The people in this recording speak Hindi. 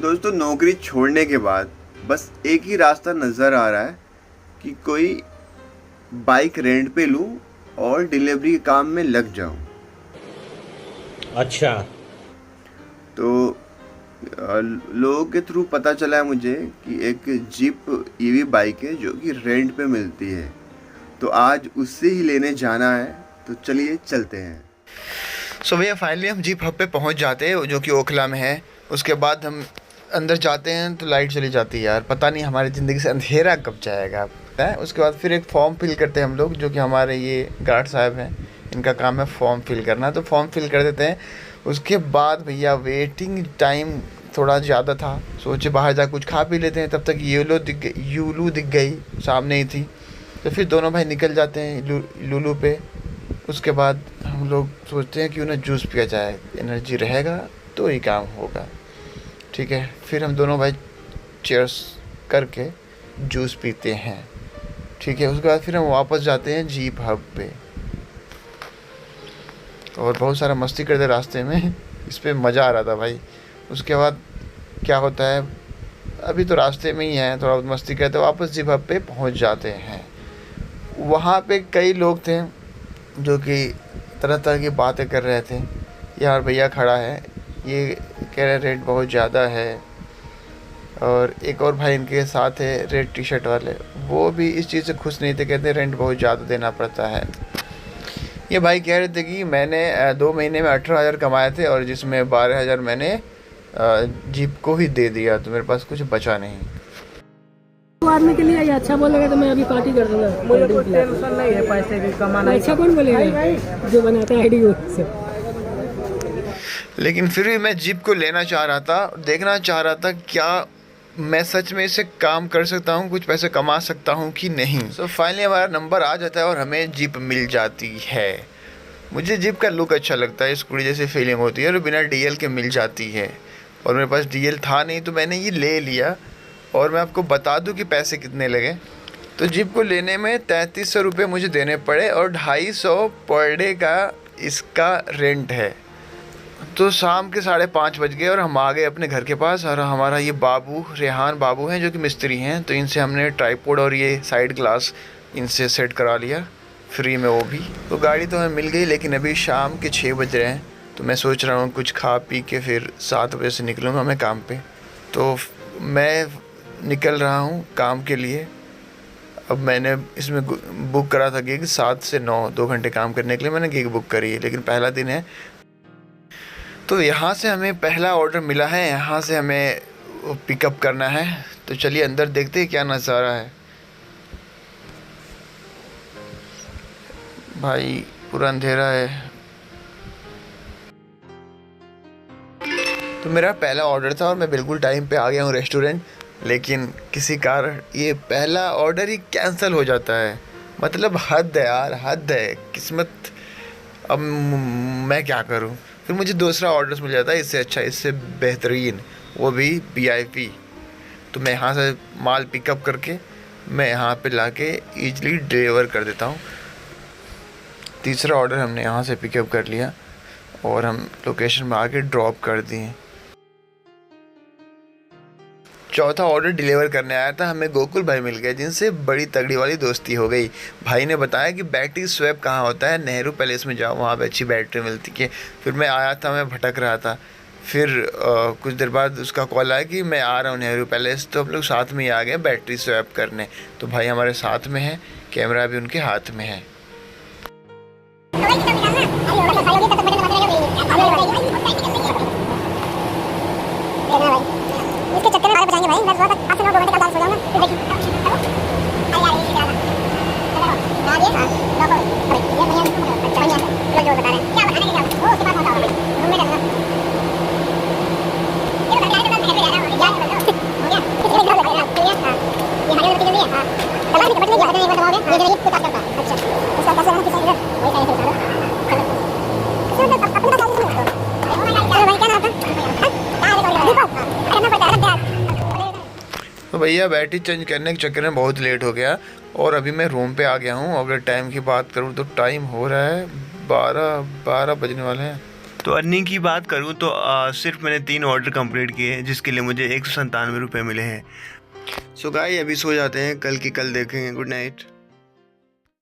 दोस्तों नौकरी छोड़ने के बाद बस एक ही रास्ता नज़र आ रहा है कि कोई बाइक रेंट पे लूँ और डिलीवरी के काम में लग जाऊँ। अच्छा। तो लोगों के थ्रू पता चला है मुझे कि एक जीप ईवी बाइक है जो कि रेंट पे मिलती है। तो आज उससे ही लेने जाना है, तो चलिए चलते हैं। सो भैया फाइनली हम जीप हब पे पहुंच जाते हैं जो कि ओखला में है। उसके बाद हम अंदर जाते हैं तो लाइट चली जाती है। यार पता नहीं हमारी ज़िंदगी से अंधेरा कब जाएगा, पता है। उसके बाद फिर एक फॉर्म फिल करते हैं हम लोग, जो कि हमारे ये गार्ड साहब हैं, इनका काम है फॉर्म फिल करना। तो फॉर्म फिल कर देते हैं। उसके बाद भैया वेटिंग टाइम थोड़ा ज़्यादा था, सोचे बाहर जा कुछ खा पी लेते हैं। तब तक यूलू दिख गई, सामने ही थी। तो फिर दोनों भाई निकल जाते हैं लूलू पे। उसके बाद हम लोग सोचते हैं कि उन्हें जूस पिया जाए, एनर्जी रहेगा तो ही काम होगा। ठीक है, फिर हम दोनों भाई चेयर्स करके जूस पीते हैं। ठीक है, उसके बाद फिर हम वापस जाते हैं जीप हब पे और बहुत सारा मस्ती करते रास्ते में। इस पे मज़ा आ रहा था भाई। उसके बाद क्या होता है, अभी तो रास्ते में ही हैं, थोड़ा बहुत मस्ती करते वापस जीप हब पे पहुंच जाते हैं। वहाँ पे कई लोग थे जो कि तरह तरह की बातें कर रहे थे। यार भैया खड़ा है, ये कह रहे रेट बहुत ज़्यादा है। और एक और भाई इनके साथ है रेड टी शर्ट वाले, वो भी इस चीज़ से खुश नहीं थे, कहते रेंट बहुत ज़्यादा देना पड़ता है। ये भाई कह रहे थे कि मैंने 2 महीने में 18,000 कमाए थे और जिसमें 12,000 मैंने जीप को ही दे दिया, तो मेरे पास कुछ बचा नहीं। आदमी के लिए ये अच्छा बोलेगा तो मैं अभी पार्टी कर दूंगा। मुझे कोई टेंशन नहीं है पैसे की कमाना। अच्छा कौन बोलेगा, जो बनाता है आईडी से। लेकिन फिर भी मैं जीप को लेना चाह रहा था, देखना चाह रहा था क्या मैं सच में इसे काम कर सकता हूँ, कुछ पैसे कमा सकता हूँ कि नहीं। सो फाइनली हमारा नंबर आ जाता है और हमें जीप मिल जाती है। मुझे जीप का लुक अच्छा लगता है, स्कूटी जैसी फीलिंग होती है और बिना डीएल के मिल जाती है। और मेरे पास डीएल था नहीं तो मैंने ये ले लिया। और मैं आपको बता दूं कि पैसे कितने लगे। तो जीप को लेने में 3300 रुपये मुझे देने पड़े और 250 पर डे का इसका रेंट है। तो शाम के 5:30 बज गए और हम आ गए अपने घर के पास। और हमारा ये बाबू, रेहान बाबू हैं जो कि मिस्त्री हैं, तो इनसे हमने ट्राइपॉड और ये साइड ग्लास इनसे सेट करा लिया फ्री में, वो भी। तो गाड़ी तो हमें मिल गई, लेकिन अभी शाम के 6 बज रहे हैं। तो मैं सोच रहा हूँ कुछ खा पी के फिर 7 बजे से निकलूँगा मैं काम पे। तो मैं निकल रहा हूँ काम के लिए। अब मैंने इसमें बुक करा था गिग 7 से 9, 2 घंटे काम करने के लिए मैंने गिग बुक करी है, लेकिन पहला दिन है। तो यहाँ से हमें पहला ऑर्डर मिला है, यहाँ से हमें पिकअप करना है। तो चलिए अंदर देखते हैं क्या नज़ारा है। भाई पूरा अंधेरा है। तो मेरा पहला ऑर्डर था और मैं बिल्कुल टाइम पे आ गया हूँ रेस्टोरेंट, लेकिन किसी कारण ये पहला ऑर्डर ही कैंसिल हो जाता है। मतलब हद है यार, हद है किस्मत। अब मैं क्या करूँ। फिर मुझे दूसरा ऑर्डर मिल जाता है इससे अच्छा, इससे बेहतरीन, वो भी वीआईपी। तो मैं यहाँ से माल पिकअप करके मैं यहाँ पे लाके ईजिली डिलीवर कर देता हूँ। तीसरा ऑर्डर हमने यहाँ से पिकअप कर लिया और हम लोकेशन में आके ड्रॉप कर दिए। चौथा ऑर्डर डिलीवर करने आया था, हमें गोकुल भाई मिल गए जिनसे बड़ी तगड़ी वाली दोस्ती हो गई। भाई ने बताया कि बैटरी स्वैप कहाँ होता है, नेहरू पैलेस में जाओ, वहाँ पे अच्छी बैटरी मिलती है। फिर मैं आया था, मैं भटक रहा था। फिर कुछ देर बाद उसका कॉल आया कि मैं आ रहा हूँ नेहरू पैलेस। तो हम लोग साथ में ही आ गए बैटरी स्वैप करने। तो भाई हमारे साथ में है, कैमरा भी उनके हाथ में है। इसके चक्कर में आगे बचाएंगे भाई, मैं थोड़ा सा 8 से 9 2 घंटे का डांस हो जाऊंगा। फिर देखिए अरे यार ये क्या है, ये हां लो अरे ये भैया अच्छा भैया लोग जो बता रहे हैं क्या बताने के, क्या वो उसके पास होता होगा रूम में रहना। ये बता रहे हैं तो घर पे जाना हो गया, किसी घर पे रहना भैया। हां ये हमारी नतीजा नहीं है। हां कल की बटन नहीं आता, एक बार दबाओगे ये जरा ये कुछ करता। अच्छा उसका कैसे रहना, किसी इधर वही साइड से चलो चलो अपना साइड से चलो भाई। क्या नाम था? तो भैया बैटरी चेंज करने के चक्कर में बहुत लेट हो गया और अभी मैं रूम पे आ गया हूँ। अगर टाइम की बात करूँ तो टाइम हो रहा है 12 बजने वाले हैं। तो अर्निंग की बात करूँ तो सिर्फ मैंने 3 ऑर्डर कंप्लीट किए हैं, जिसके लिए मुझे 197 रुपये मिले हैं। सो गाइस अभी सो जाते हैं, कल की कल देखेंगे। Good night.